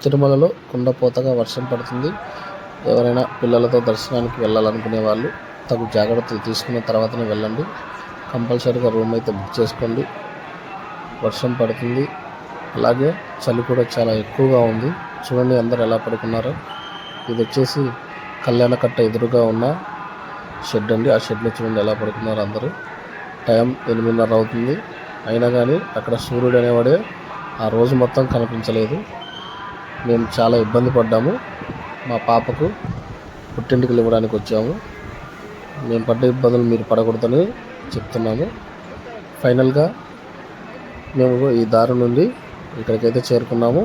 తిరుమలలో కుండపోతగా వర్షం పడుతుంది. ఎవరైనా పిల్లలతో దర్శనానికి వెళ్ళాలనుకునే వాళ్ళు తగు జాగ్రత్తలు తీసుకున్న తర్వాతనే వెళ్ళండి. కంపల్సరీగా రూమ్ అయితే బుక్ చేసుకోండి. వర్షం పడుతుంది, అలాగే చలి కూడా చాలా ఎక్కువగా ఉంది. చూడండి అందరు ఎలా పడుకున్నారో. ఇది వచ్చేసి కళ్యాణకట్ట ఎదురుగా ఉన్న షెడ్ అండి. ఆ షెడ్లో చూడండి ఎలా పడుకున్నారు అందరూ. టైం 8:30 అవుతుంది. అయినా కానీ అక్కడ సూర్యుడు అనేవాడే ఆ రోజు మొత్తం కనిపించలేదు. మేము చాలా ఇబ్బంది పడ్డాము. మా పాపకు పుట్టింటికి ఇవ్వడానికి వచ్చాము. మేము పడ్డ ఇబ్బందులు మీరు పడకూడదని చెప్తున్నాము. ఫైనల్గా మేము ఈ దారి నుండి ఇక్కడికైతే చేరుకున్నాము.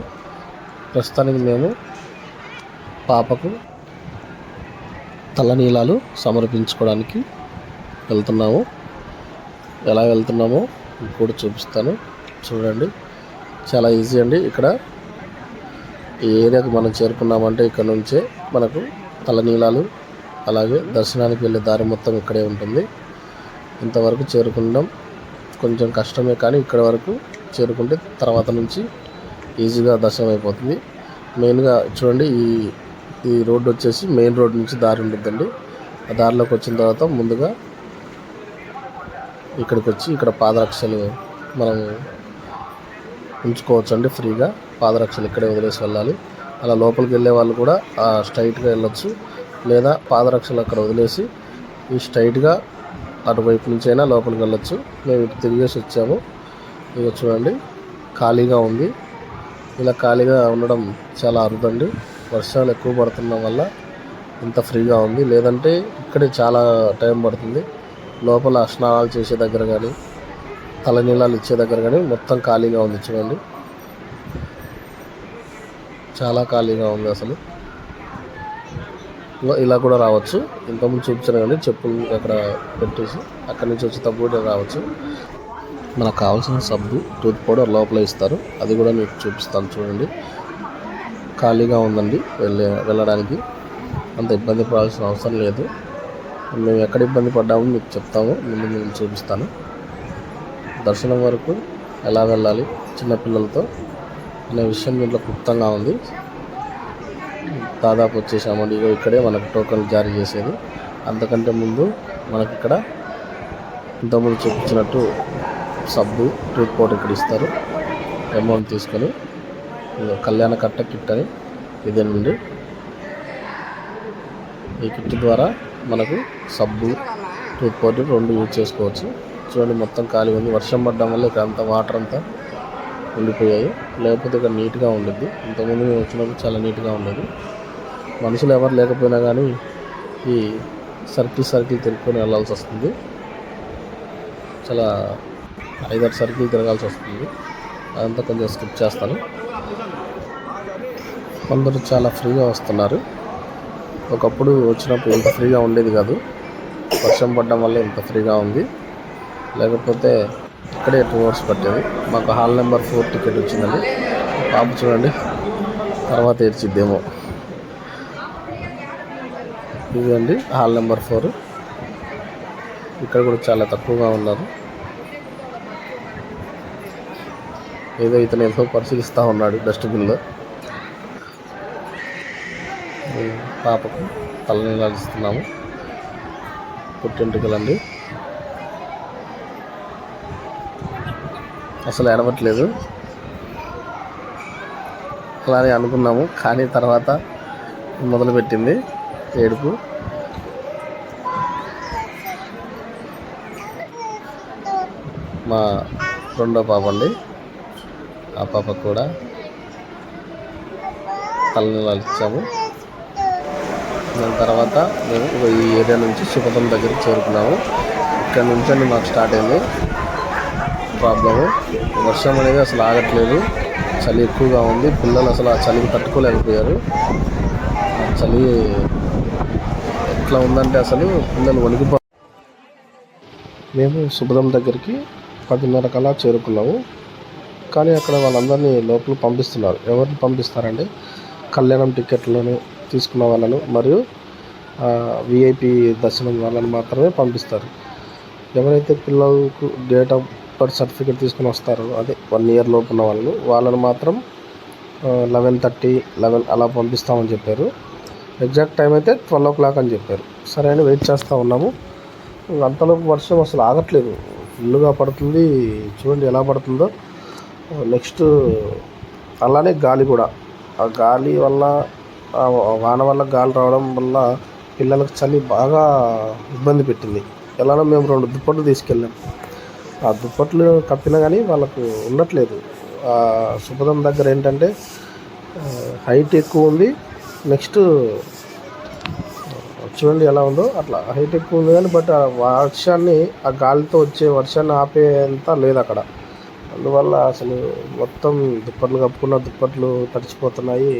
ప్రస్తుతానికి మేము పాపకు తలనీలాలు సమర్పించుకోవడానికి వెళ్తున్నాము. ఎలా వెళ్తున్నామో కూడా చూపిస్తాను, చూడండి. చాలా ఈజీ అండి. ఇక్కడ ఈ ఏరియాకి మనం చేరుకున్నామంటే ఇక్కడ నుంచే మనకు తలనీలాలు, అలాగే దర్శనానికి వెళ్ళే దారి మొత్తం ఇక్కడే ఉంటుంది. ఇంతవరకు చేరుకుందాం కొంచెం కష్టమే, కానీ ఇక్కడ వరకు చేరుకుంటే తర్వాత నుంచి ఈజీగా దర్శనం అయిపోతుంది. మెయిన్గా చూడండి, ఈ రోడ్డు వచ్చేసి మెయిన్ రోడ్ నుంచి దారి ఉంటుందండి. ఆ దారిలోకి వచ్చిన తర్వాత ముందుగా ఇక్కడికి వచ్చి ఇక్కడ పాదరక్షలు మనం ఉంచుకోవచ్చు అండి ఫ్రీగా. పాదరక్షలు ఇక్కడే వదిలేసి వెళ్ళాలి. అలా లోపలికి వెళ్ళే వాళ్ళు కూడా స్ట్రైట్గా వెళ్ళొచ్చు, లేదా పాదరక్షలు అక్కడ వదిలేసి ఈ స్ట్రైట్గా అటువైపు నుంచి అయినా లోపలికి వెళ్ళొచ్చు. మేము ఇటు తిరిగేసి వచ్చాము. ఇక చూడండి ఖాళీగా ఉంది. ఇలా ఖాళీగా ఉండడం చాలా అరుదండి. వర్షాలు ఎక్కువ పడుతున్న వల్ల ఇంత ఫ్రీగా ఉంది. లేదంటే ఇక్కడే చాలా టైం పడుతుంది. లోపల స్నానాలు చేసే దగ్గర కానీ, తలనీలాలు ఇచ్చే దగ్గర కానీ మొత్తం ఖాళీగా ఉంది. చూడండి చాలా ఖాళీగా ఉంది అసలు. ఇలా కూడా రావచ్చు. ఇంతకుముందు చూపించాను కానీ చెప్పులు అక్కడ పెట్టేసి అక్కడి నుంచి వచ్చి తప్పు కూడా రావచ్చు. మనకు కావాల్సిన సబ్బు, టూత్ పౌడర్ లోపల ఇస్తారు. అది కూడా మీకు చూపిస్తాను చూడండి. ఖాళీగా ఉందండి. వెళ్ళడానికి అంత ఇబ్బంది పడాల్సిన అవసరం లేదు. మేము ఎక్కడ ఇబ్బంది పడ్డామో మీకు చెప్తాము, ముందు నేను చూపిస్తాను. దర్శనం వరకు ఎలా వెళ్ళాలి చిన్నపిల్లలతో అనే విషయం దీంట్లో క్లుప్తంగా ఉంది. దాదాపు వచ్చేసామండి. ఇక్కడే మనకు టోకన్లు జారీ చేసేది. అంతకంటే ముందు మనకి ఇక్కడ ఇంతకుముందు చూపించినట్టు సబ్బు, టూత్ పౌడర్ ఇక్కడ ఇస్తారు. అమౌంట్ తీసుకొని కళ్యాణకట్ట కిట్ అని ఇదేనండి. ఈ కిట్ ద్వారా మనకు సబ్బు, టూత్ పౌడర్ రెండు యూజ్ చేసుకోవచ్చు. చూడండి మొత్తం ఖాళీ ఉంది. వర్షం పడడం వల్ల ఇక్కడ అంతా వాటర్ అంతా ఉండిపోయాయి. లేకపోతే ఇక్కడ నీట్గా ఉండేది. ఇంతకుముందు మేము వచ్చినప్పుడు చాలా నీట్గా ఉండేది. మనుషులు ఎవరు లేకపోయినా కానీ ఈ సర్కిల్ తిరుక్కొని వెళ్ళాల్సి వస్తుంది. చాలా 5-6 సర్కిల్ తిరగాల్సి వస్తుంది. అదంతా కొంచెం స్కిప్ చేస్తాను. అందరూ చాలా ఫ్రీగా వస్తున్నారు. ఒకప్పుడు వచ్చినప్పుడు ఇంత ఫ్రీగా ఉండేది కాదు. వర్షం పడడం వల్ల ఇంత ఫ్రీగా ఉంది. లేకపోతే ఇక్కడే 2 hours పట్టేది. మాకు హాల్ నెంబర్ 4 టికెట్ వచ్చిందండి. పాప చూడండి తర్వాత ఏడ్చిద్దేమో. ఇది అండి హాల్ నెంబర్ 4. ఇక్కడ కూడా చాలా తక్కువగా ఉన్నారు. ఏదో ఇతను ఏదో పరిశీలిస్తూ ఉన్నాడు డస్ట్బిన్లో. పాపకు తలనీలాలు ఇస్తున్నాము. పుట్టింటికలండి. అసలు ఏడవట్లేదు. అలానే అనుకున్నాము, కానీ తర్వాత మొదలుపెట్టింది ఏడుపు. మా రెండో పాప అండి. ఆ పాప కూడా తలనీలాలు ఇచ్చాము. దాని తర్వాత మేము ఈ ఏరియా నుంచి శుభతం దగ్గరికి చేరుకున్నాము. ఇక్కడ నుంచి మాకు స్టార్ట్ అయింది ప్రాబ్లము. వర్షం అనేది అసలు ఆగట్లేదు. చలి ఎక్కువగా ఉంది. పిల్లలు అసలు ఆ చలికి తట్టుకోలేకపోయారు. ఆ చలి ఎట్లా ఉందంటే అసలు పిల్లలు వణికిపో. మేము శుభతం దగ్గరికి 10:30 కల్లా చేరుకున్నాము. కానీ అక్కడ వాళ్ళందరినీ లోపల పంపిస్తున్నారు. ఎవరిని పంపిస్తారంటే కళ్యాణం టికెట్లను తీసుకున్న వాళ్ళను మరియు విఐపి దర్శనం వాళ్ళని మాత్రమే పంపిస్తారు. ఎవరైతే పిల్లలకు డేట్ ఆఫ్ బర్త్ సర్టిఫికేట్ తీసుకుని వస్తారో, అదే 1 year లోపు ఉన్న వాళ్ళను మాత్రం 11:30 అలా పంపిస్తామని చెప్పారు. ఎగ్జాక్ట్ టైం అయితే 12 o'clock అని చెప్పారు. సరే అని వెయిట్ చేస్తూ ఉన్నాము. అంతలోపు వర్షం అసలు ఆగట్లేదు, ఫుల్గా పడుతుంది. చూడండి ఎలా పడుతుందో. నెక్స్ట్ అలానే గాలి కూడా, ఆ గాలి వల్ల, ఆ వాన వల్ల, గాలి రావడం వల్ల పిల్లలకు చలి బాగా ఇబ్బంది పెట్టింది. ఎలానో మేము 2 దుప్పట్లు తీసుకెళ్ళాం. ఆ దుప్పట్లు కప్పినా కానీ వాళ్ళకు ఉండట్లేదు. సుపదం దగ్గర ఏంటంటే హైట్ ఎక్కువ ఉంది. నెక్స్ట్ చూడండి ఎలా ఉందో, అట్లా హైట్ ఎక్కువ ఉంది కానీ బట్ ఆ వర్షాన్ని, ఆ గాలితో వచ్చే వర్షాన్ని ఆపేంత లేదు అక్కడ. అందువల్ల అసలు మొత్తం దుప్పట్లు కప్పుకున్న దుప్పట్లు తడిచిపోతున్నాయి.